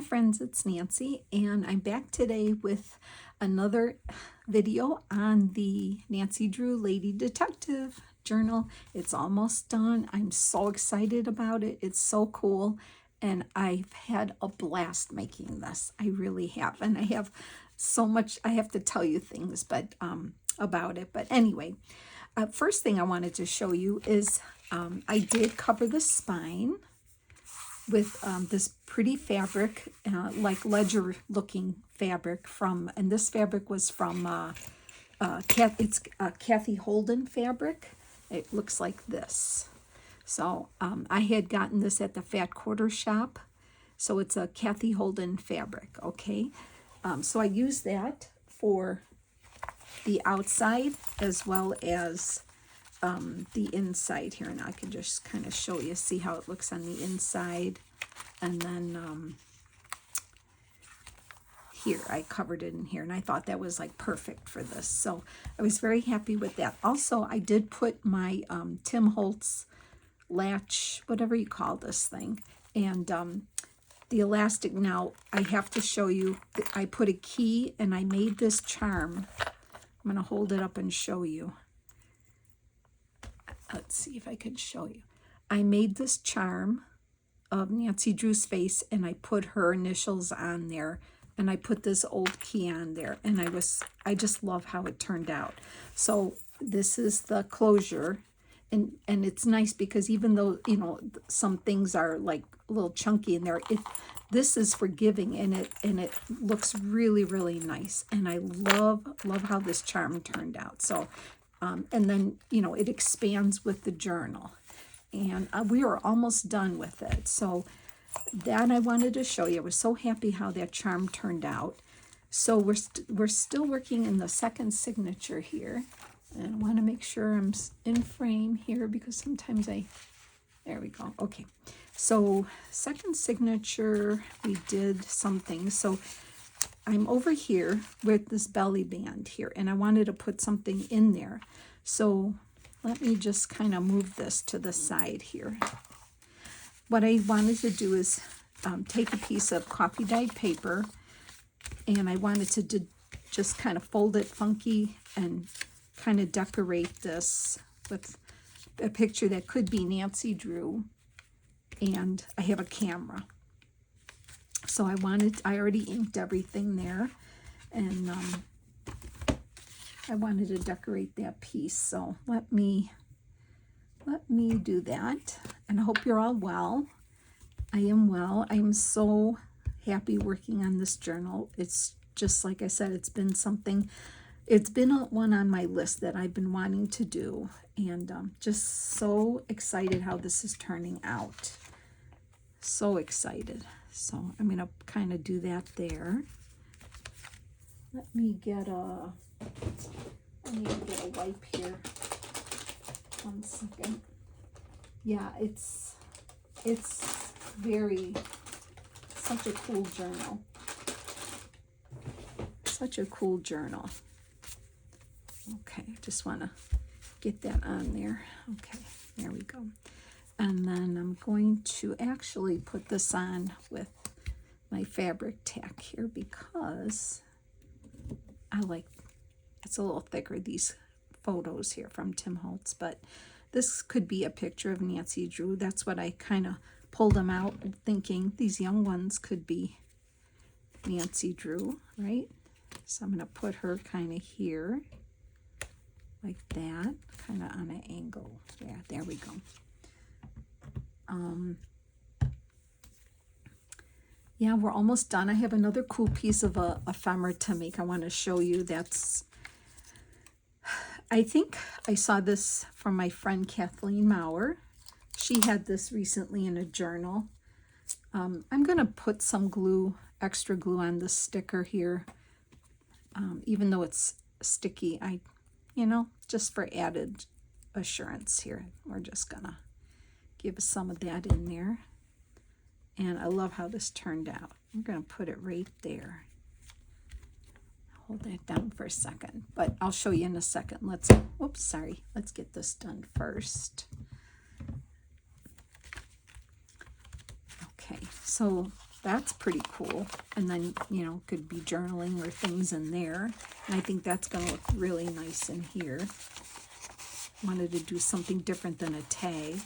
Hi friends, it's Nancy, and I'm back today with another video on the Nancy Drew Lady Detective Journal. It's almost done. I'm so excited about it. It's so cool, and I've had a blast making this. I really have, and I have so much. I have to tell you things, but about it. But anyway, first thing I wanted to show you is I did cover the spine with this pretty fabric, like ledger looking fabric and this fabric was from it's Kathy Holden fabric. It looks like this. So I had gotten this at the Fat Quarter shop. So it's a Kathy Holden fabric, okay? So I used that for the outside as well as the inside here, and I can just kind of show you, see how it looks on the inside. And then here, I covered it in here, and I thought that was like perfect for this. So I was very happy with that. Also, I did put my Tim Holtz latch, whatever you call this thing, and the elastic. Now, I have to show you, I put a key, and I made this charm. I'm going to hold it up and show you. Let's see if I can show you. I made this charm of Nancy Drew's face, and I put her initials on there, and I put this old key on there, and I just love how it turned out. So this is the closure, and it's nice because even though, you know, some things are like a little chunky in there, this is forgiving, and it looks really, really nice, and I love how this charm turned out. So and then, you know, it expands with the journal, and we are almost done with it. So that I wanted to show you. I was so happy how that charm turned out. So we're still working in the second signature here, and I want to make sure I'm in frame here because sometimes there we go. Okay, so second signature, we did something. So I'm over here with this belly band here, and I wanted to put something in there. So let me just kind of move this to the side here. What I wanted to do is take a piece of coffee dyed paper, and I wanted to just kind of fold it funky and kind of decorate this with a picture that could be Nancy Drew, and I have a camera. So I already inked everything there, and I wanted to decorate that piece. So let me do that, and I hope you're all well. I am well. I am so happy working on this journal. It's just like I said, it's been one on my list that I've been wanting to do, and just so excited how this is turning out. So excited. So I'm going to kind of do that there. Let me get I need to get a wipe here. 1 second. Yeah, it's such a cool journal. Such a cool journal. Okay, just want to get that on there. Okay, there we go. And then I'm going to actually put this on with my fabric tack here because it's a little thicker, these photos here from Tim Holtz, but this could be a picture of Nancy Drew. That's what I kind of pulled them out thinking these young ones could be Nancy Drew, right? So I'm going to put her kind of here like that, kind of on an angle. Yeah, there we go. Yeah, we're almost done. I have another cool piece of a ephemera to make. I want to show you. I think I saw this from my friend Kathleen Maurer. She had this recently in a journal. I'm going to put some extra glue on this sticker here, even though it's sticky. Just for added assurance here, we're just going to give some of that in there. And I love how this turned out. I'm going to put it right there. Hold that down for a second, but I'll show you in a second. Let's get this done first. Okay, so that's pretty cool. And then, you know, could be journaling or things in there. And I think that's going to look really nice in here. Wanted to do something different than a tag.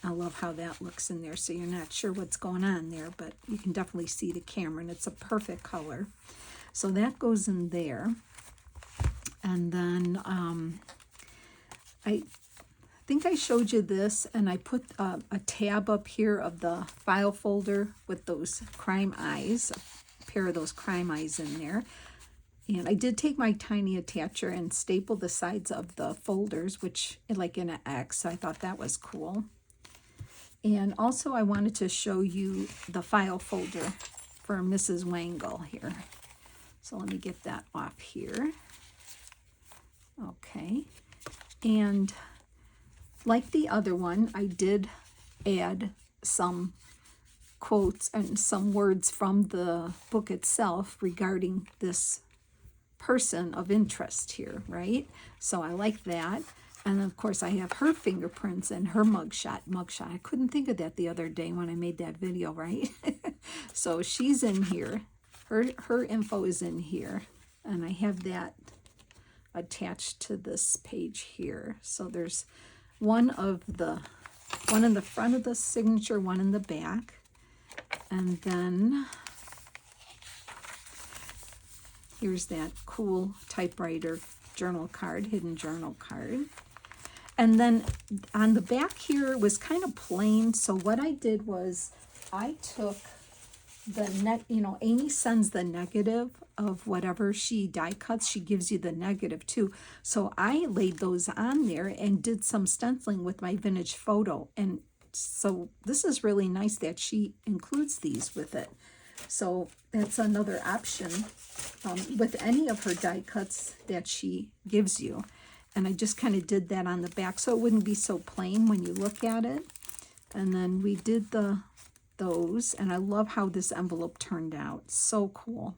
I love how that looks in there. So you're not sure what's going on there, but you can definitely see the camera, and it's a perfect color. So that goes in there. And then I think I showed you this, and I put a tab up here of the file folder with those crime eyes, a pair of those crime eyes in there. And I did take my tiny attacher and staple the sides of the folders, which like in an X. I thought that was cool. And also I wanted to show you the file folder for Mrs. Wangle here. So let me get that off here. Okay. And like the other one, I did add some quotes and some words from the book itself regarding this person of interest here, right? So I like that. And of course I have her fingerprints and her mugshot. I couldn't think of that the other day when I made that video, right? So she's in here. Her info is in here. And I have that attached to this page here. So there's one in the front of the signature, one in the back. And then here's that cool typewriter journal card, hidden journal card. And then on the back here was kind of plain. So what I did was I took the Amy sends the negative of whatever she die cuts. She gives you the negative too. So I laid those on there and did some stenciling with my vintage photo. And so this is really nice that she includes these with it. So that's another option with any of her die cuts that she gives you. And I just kind of did that on the back so it wouldn't be so plain when you look at it. And then we did those, and I love how this envelope turned out. So cool.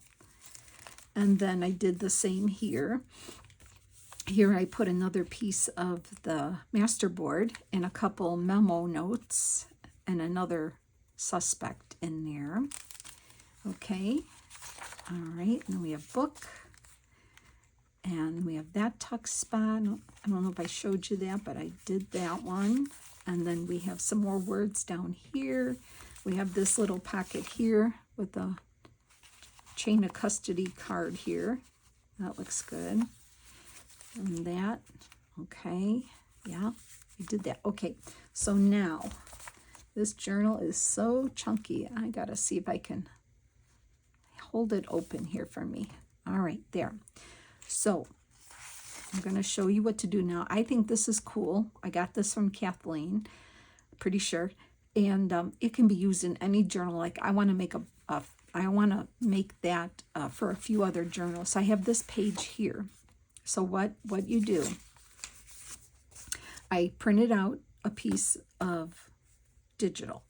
And then I did the same here. Here I put another piece of the masterboard and a couple memo notes and another suspect in there. Okay. All right. And then we have book. And we have that tuck spot. I don't know if I showed you that, but I did that one. And then we have some more words down here. We have this little pocket here with a chain of custody card here. That looks good. And that, okay, yeah, we did that. Okay, so now this journal is so chunky. I gotta see if I can hold it open here for me. All right, there. So I'm gonna show you what to do now. I think this is cool. I got this from Kathleen, pretty sure. And it can be used in any journal. Like I want to make that for a few other journals. So I have this page here. So what you do, I printed out a piece of digital,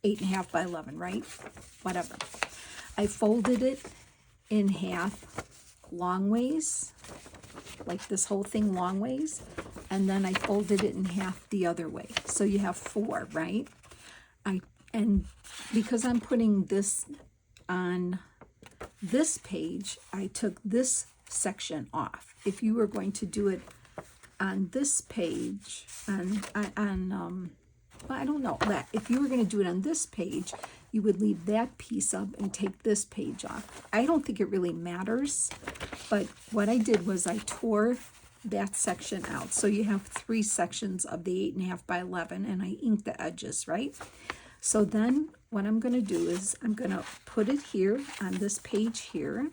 8.5 by 11, right? Whatever. I folded it in half long ways, like this whole thing long ways, and then I folded it in half the other way. So you have 4, right? And because I'm putting this on this page, I took this section off. If you were going to do it on this page, well, I don't know that. If you were going to do it on this page, you would leave that piece up and take this page off. I don't think it really matters, but what I did was I tore that section out. So you have 3 sections of the 8.5 by 11, and I inked the edges, right? So then what I'm going to do is I'm going to put it here on this page here,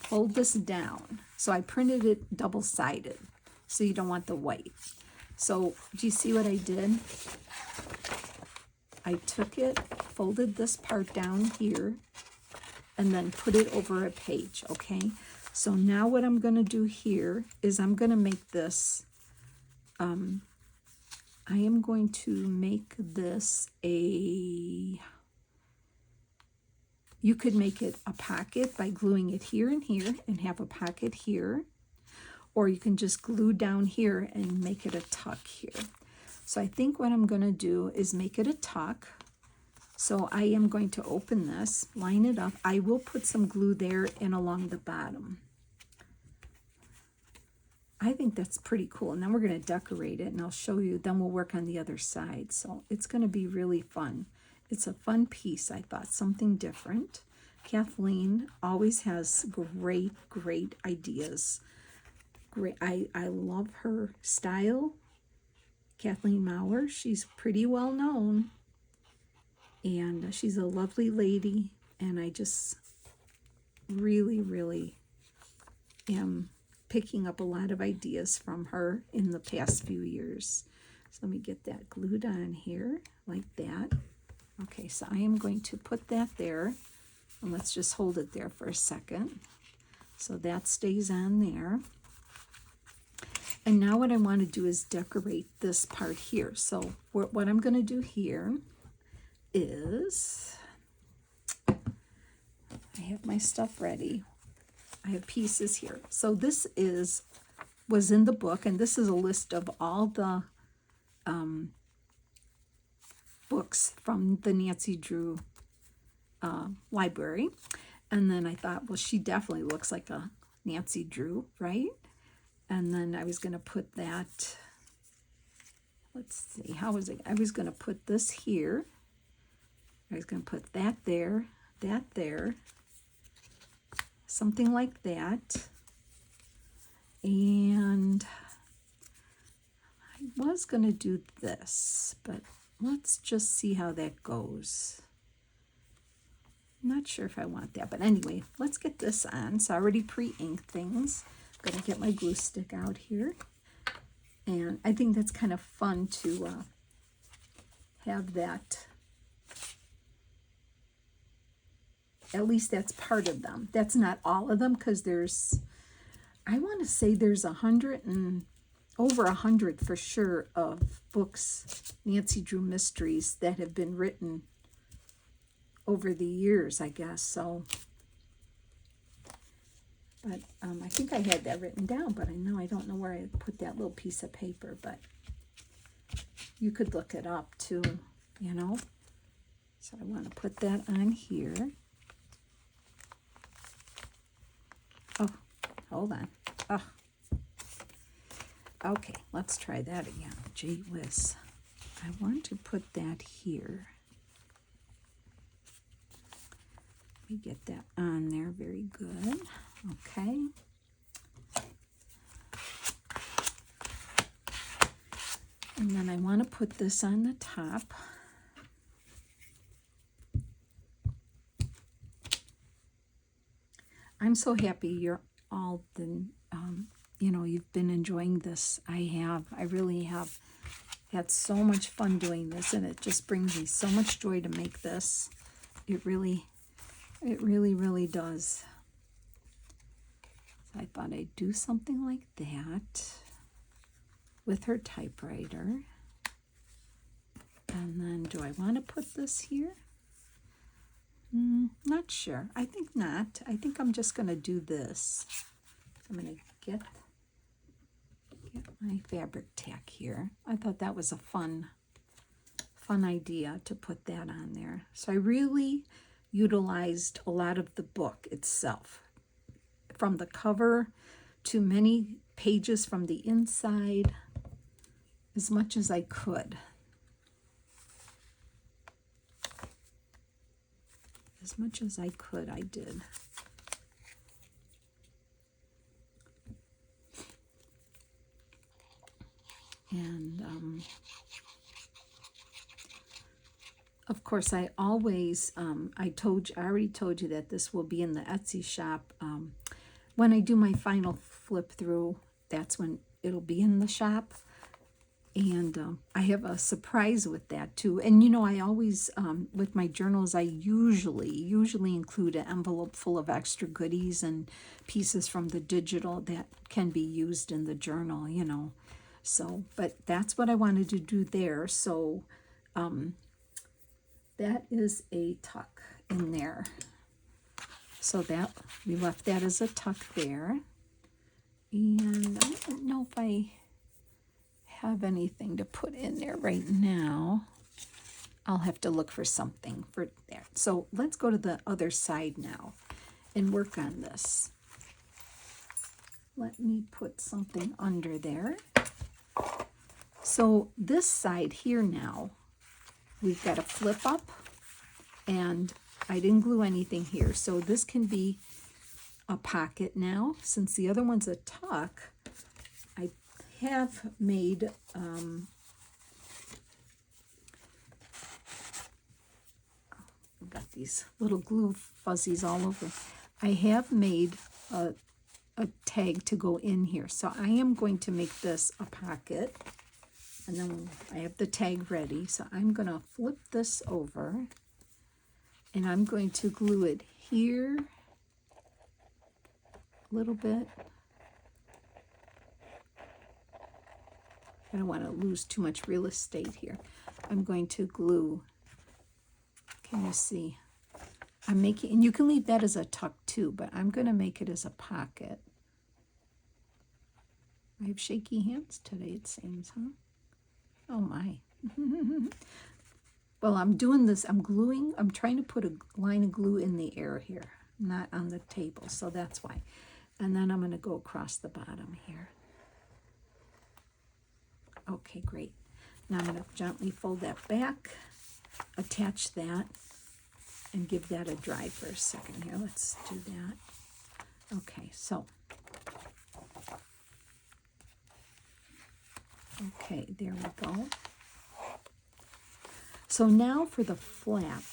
fold this down. So I printed it double-sided, so you don't want the white. So do you see what I did? I took it, folded this part down here, and then put it over a page, okay? So now what I'm going to do here is I'm going to make this, I am going to make this you could make it a pocket by gluing it here and here and have a pocket here, or you can just glue down here and make it a tuck here. So I think what I'm going to do is make it a tuck. So I am going to open this, line it up. I will put some glue there and along the bottom. I think that's pretty cool. And then we're going to decorate it, and I'll show you. Then we'll work on the other side. So it's going to be really fun. It's a fun piece, I thought, something different. Kathleen always has great, great ideas. Great. I love her style. Kathleen Maurer, she's pretty well known. And she's a lovely lady. And I just really, really am picking up a lot of ideas from her in the past few years. So let me get that glued on here like that. Okay, so I am going to put that there, and let's just hold it there for a second. So that stays on there. And now what I want to do is decorate this part here. So what I'm going to do here is, I have my stuff ready. I have pieces here. So this was in the book, and this is a list of all the books from the Nancy Drew library. And then I thought, well, she definitely looks like a Nancy Drew, right? And then I was going to put that, let's see, how was it? I was going to put this here. I was going to put that there, something like that. And I was going to do this, but let's just see how that goes. I'm not sure if I want that, but anyway, let's get this on. So I already pre-inked things. I'm going to get my glue stick out here. And I think that's kind of fun to have that. At least that's part of them. That's not all of them, because there's, I want to say there's over 100 for sure of books, Nancy Drew mysteries, that have been written over the years, I guess. So, but I think I had that written down, but I don't know where I put that little piece of paper, but you could look it up too, you know. So I want to put that on here. Oh, hold on. Oh. Okay, let's try that again. Gee whiz. I want to put that here. Let me get that on there. Very good. Okay. And then I want to put this on the top. I'm so happy you're all been, you've been enjoying this. I really have had so much fun doing this, and it just brings me so much joy to make this. It really, really does. So I thought I'd do something like that with her typewriter. And then do I want to put this here? Not sure. I think not. I think I'm just going to do this. I'm going to get my fabric tack here. I thought that was a fun idea to put that on there. So I really utilized a lot of the book itself, from the cover to many pages from the inside, as much as I could. As much as I could, I did. And of course, I always, I already told you that this will be in the Etsy shop. When I do my final flip through, that's when it'll be in the shop. And I have a surprise with that too. And I always, with my journals, I usually include an envelope full of extra goodies and pieces from the digital that can be used in the journal, So, but that's what I wanted to do there. So that is a tuck in there. So that, we left that as a tuck there. And I don't know if I have anything to put in there right now. I'll have to look for something for there. So let's go to the other side now and work on this. Let me put something under there. So this side here now, we've got a flip up, and I didn't glue anything here. So this can be a pocket now. Since the other one's a tuck, I have made I've got these little glue fuzzies all over. I have made a tag to go in here. So I am going to make this a pocket, and then I have the tag ready. So I'm going to flip this over, and I'm going to glue it here a little bit. I don't want to lose too much real estate here. I'm going to glue, can you see? I'm making, and you can leave that as a tuck too, but I'm going to make it as a pocket. I have shaky hands today, it seems, huh? Oh my. Well, I'm doing this, I'm gluing, I'm trying to put a line of glue in the air here, not on the table, so that's why. And then I'm going to go across the bottom here. Okay, great. Now I'm going to gently fold that back, attach that, and give that a dry for a second here. Let's do that. Okay, so. Okay, there we go. So now for the flap,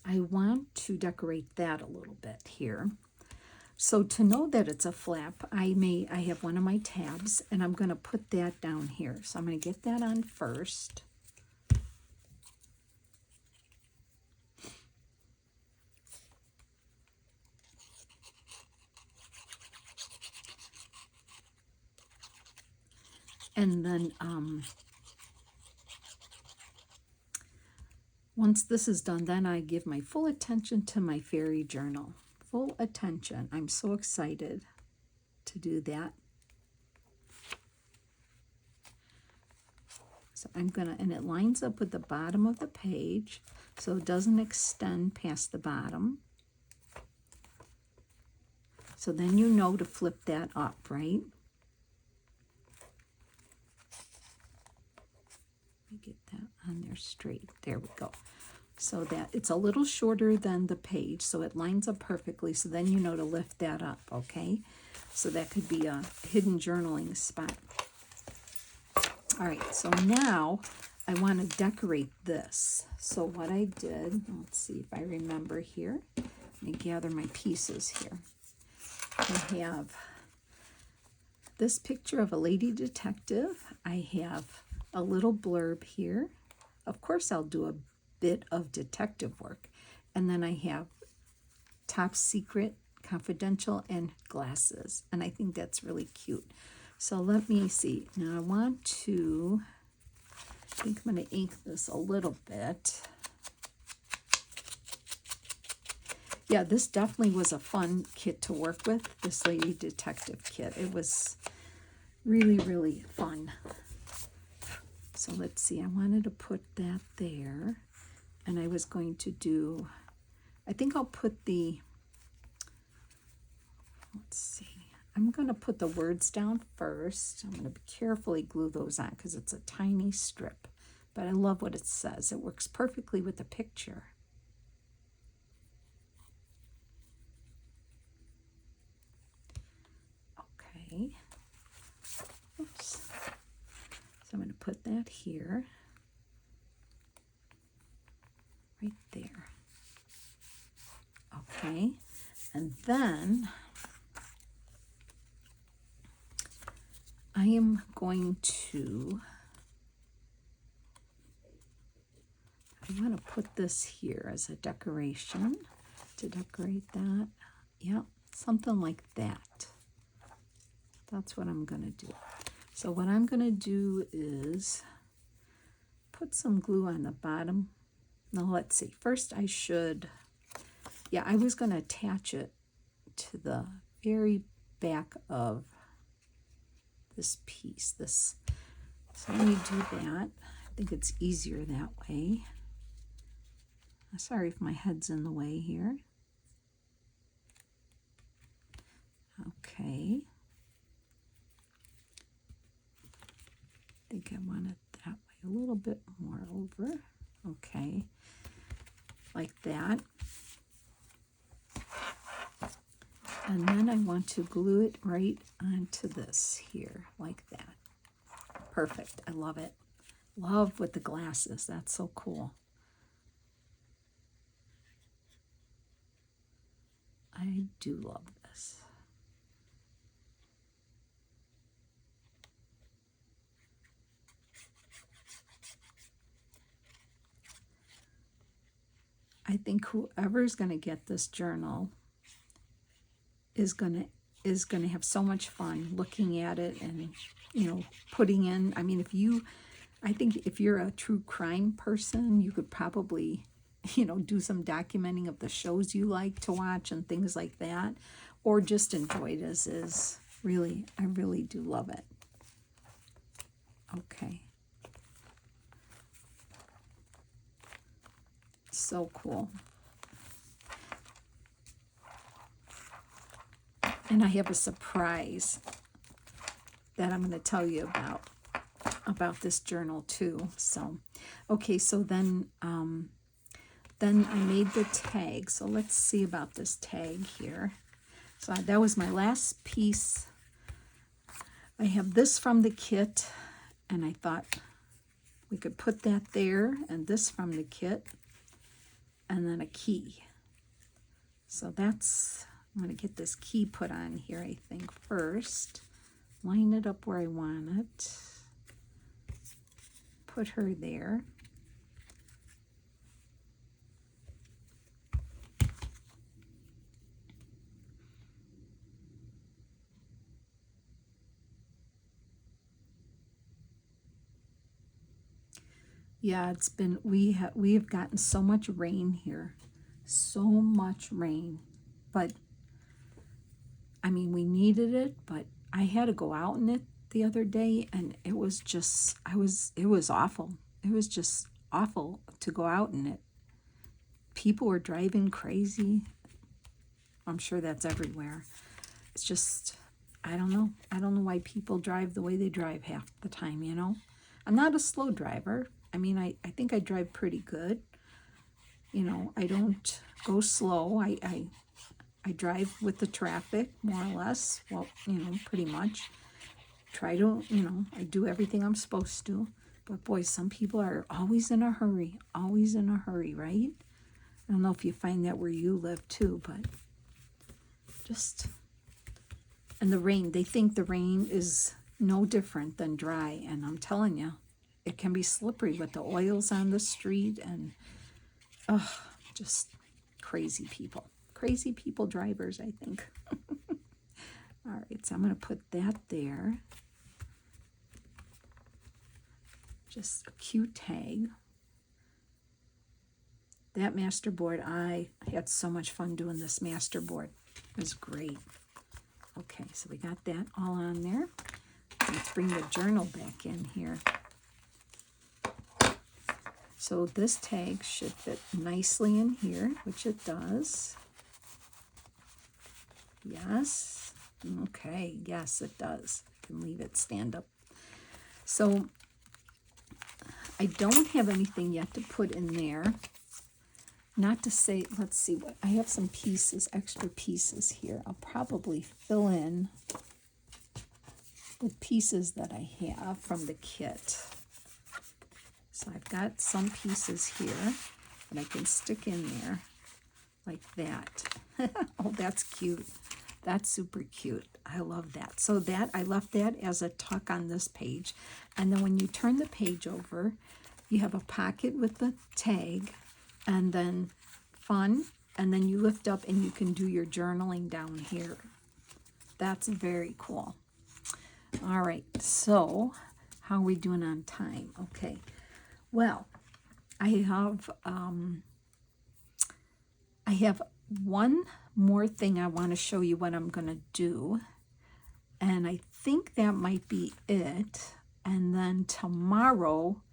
I want to decorate that a little bit here. So to know that it's a flap, I have one of my tabs, and I'm going to put that down here. So I'm going to get that on first. And then once this is done, then I give my full attention to my fairy journal. Full attention. I'm so excited to do that. So I'm gonna, and it lines up with the bottom of the page, so it doesn't extend past the bottom. So then you know to flip that up, right? Let me get that on there straight. There we go. So that it's a little shorter than the page, so it lines up perfectly, so then you know to lift that up, okay? So that could be a hidden journaling spot. All right, so now I want to decorate this. So what I did, let's see if I remember here. Let me gather my pieces here. I have this picture of a lady detective. I have a little blurb here. Of course, I'll do a bit of detective work. And then I have top secret, confidential, and glasses. And I think that's really cute. So let me see. Now I want to, I think I'm going to ink this a little bit. Yeah, this definitely was a fun kit to work with, this Lady Detective kit. It was really, really fun. So let's see, I wanted to put that there. And I was going to do, I think I'll put the, let's see, I'm going to put the words down first. I'm going to carefully glue those on because it's a tiny strip. But I love what it says. It works perfectly with the picture. Okay. Oops. So I'm going to put that here. Right there. Okay. And then I am going to, I want to put this here as a decoration to decorate that. Yeah, something like that. That's what I'm going to do. So what I'm going to do is put some glue on the bottom. Now let's see. First I should, yeah, I was going to attach it to the very back of this piece. So let me do that. think it's easier that way. Sorry if my head's in the way here. Okay. I think I want it that way, a little bit more over. Okay, like that. And then I want to glue it right onto this here, like that. Perfect. I love it. Love with the glasses. That's so cool. I do love this. I think whoever's going to get this journal is going to have so much fun looking at it and, you know, putting in. I mean, I think if you're a true crime person, you could probably, you know, do some documenting of the shows you like to watch and things like that, or just enjoy it as is. Really, I really do love it. Okay. So cool. And I have a surprise that I'm going to tell you about this journal too. So, okay, so then I made the tag. So let's see about this tag here. So that was my last piece. I have this from the kit, and I thought we could put that there, and this from the kit, and then a key. So that's, I'm going to get this key put on here, I think, first. Line it up where I want it. Put her there. Yeah, it's been, we have gotten so much rain here. So much rain. But, I mean, we needed it, but I had to go out in it the other day, and it was just, it was awful. It was just awful to go out in it. People were driving crazy. I'm sure that's everywhere. It's just, I don't know. I don't know why people drive the way they drive half the time, you know. I'm not a slow driver. I mean, I think I drive pretty good. You know, I don't go slow. I drive with the traffic, more or less. Well, you know, pretty much. Try to, you know, I do everything I'm supposed to. But boy, some people are always in a hurry. Always in a hurry, right? I don't know if you find that where you live too, but just... And the rain, they think the rain is no different than dry. And I'm telling you, it can be slippery with the oils on the street, and just crazy people. Crazy people drivers, I think. All right, so I'm going to put that there. Just a cute tag. That master board, I had so much fun doing this master board. It was great. Okay, so we got that all on there. Let's bring the journal back in here. So this tag should fit nicely in here, which it does. Yes. Okay, yes, it does. I can leave it stand up. So I don't have anything yet to put in there. Not to say, let's see, what I have some pieces, extra pieces here. I'll probably fill in the pieces that I have from the kit. So I've got some pieces here that I can stick in there like that. Oh, that's cute. That's super cute. I love that. So that, I left that as a tuck on this page. And then when you turn the page over, you have a pocket with the tag, and then fun, and then you lift up and you can do your journaling down here. That's very cool. All right, so how are we doing on time? Okay, well, I have one more thing I want to show you what I'm going to do, and I think that might be it. And then tomorrow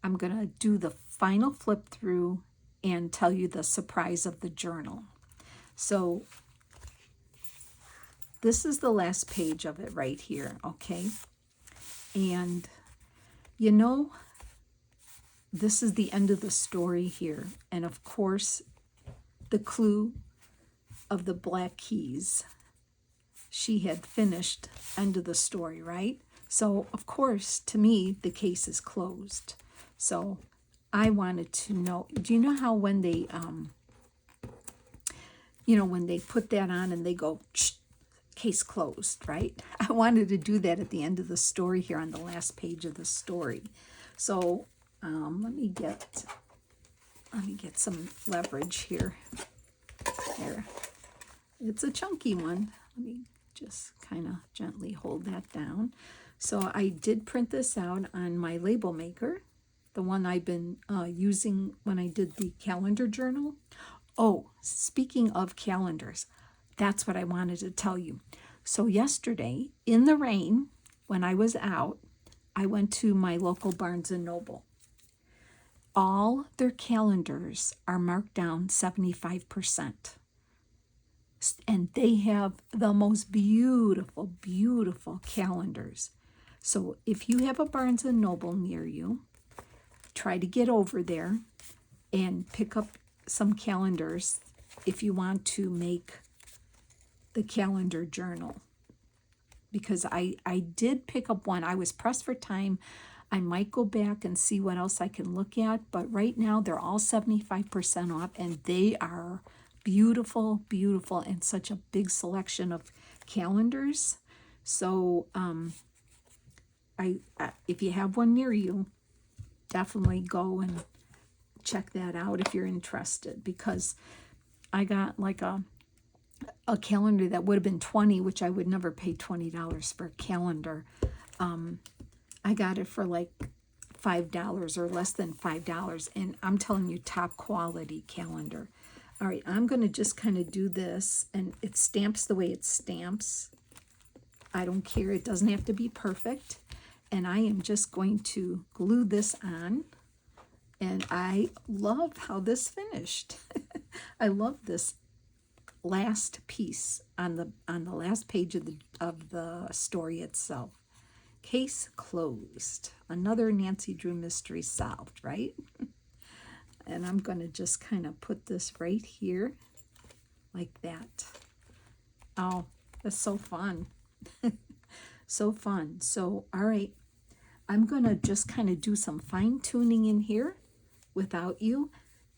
I'm going to do the final flip through and tell you the surprise of the journal. So this is the last page of it right here, okay? And you know, this is the end of the story here. And of course, the clue of the black keys. She had finished, end of the story, right? So, of course, to me, the case is closed. So, I wanted to know, do you know how when they, when they put that on and they go, case closed, right? I wanted to do that at the end of the story here on the last page of the story. So, let me get some leverage here. There. It's a chunky one. Let me just kind of gently hold that down. So I did print this out on my label maker, the one I've been using when I did the calendar journal. Oh, speaking of calendars, that's what I wanted to tell you. So yesterday, in the rain, when I was out, I went to my local Barnes & Noble. All their calendars are marked down 75%. And they have the most beautiful, beautiful calendars. So if you have a Barnes & Noble near you, try to get over there and pick up some calendars if you want to make the calendar journal. Because I did pick up one. I was pressed for time. I might go back and see what else I can look at. But right now, they're all 75% off. And they are beautiful, beautiful, and such a big selection of calendars. So if you have one near you, definitely go and check that out if you're interested, because I got like a calendar that would have been $20, which I would never pay $20 for a calendar. I got it for like $5 or less than $5, and I'm telling you, top quality calendar. All right, I'm going to just kind of do this, and it stamps the way it stamps. I don't care. It doesn't have to be perfect. And I am just going to glue this on, and I love how this finished. I love this last piece on the last page of the story itself. Case closed. Another Nancy Drew mystery solved, right? And I'm going to just kind of put this right here like that. Oh, that's so fun. So fun. So, all right, I'm going to just kind of do some fine tuning in here without you.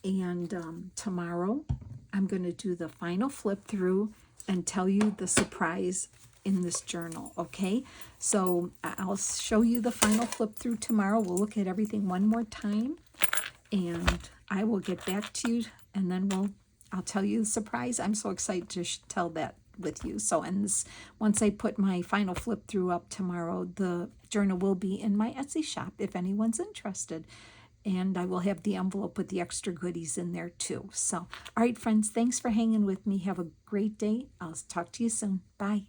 And tomorrow I'm going to do the final flip through and tell you the surprise in this journal, okay? So I'll show you the final flip through tomorrow. We'll look at everything one more time, and I will get back to you, and then I'll tell you the surprise. I'm so excited to tell that with you. So, and once I put my final flip through up tomorrow, the journal will be in my Etsy shop if anyone's interested. And I will have the envelope with the extra goodies in there too. So, all right, friends, thanks for hanging with me. Have a great day. I'll talk to you soon. Bye.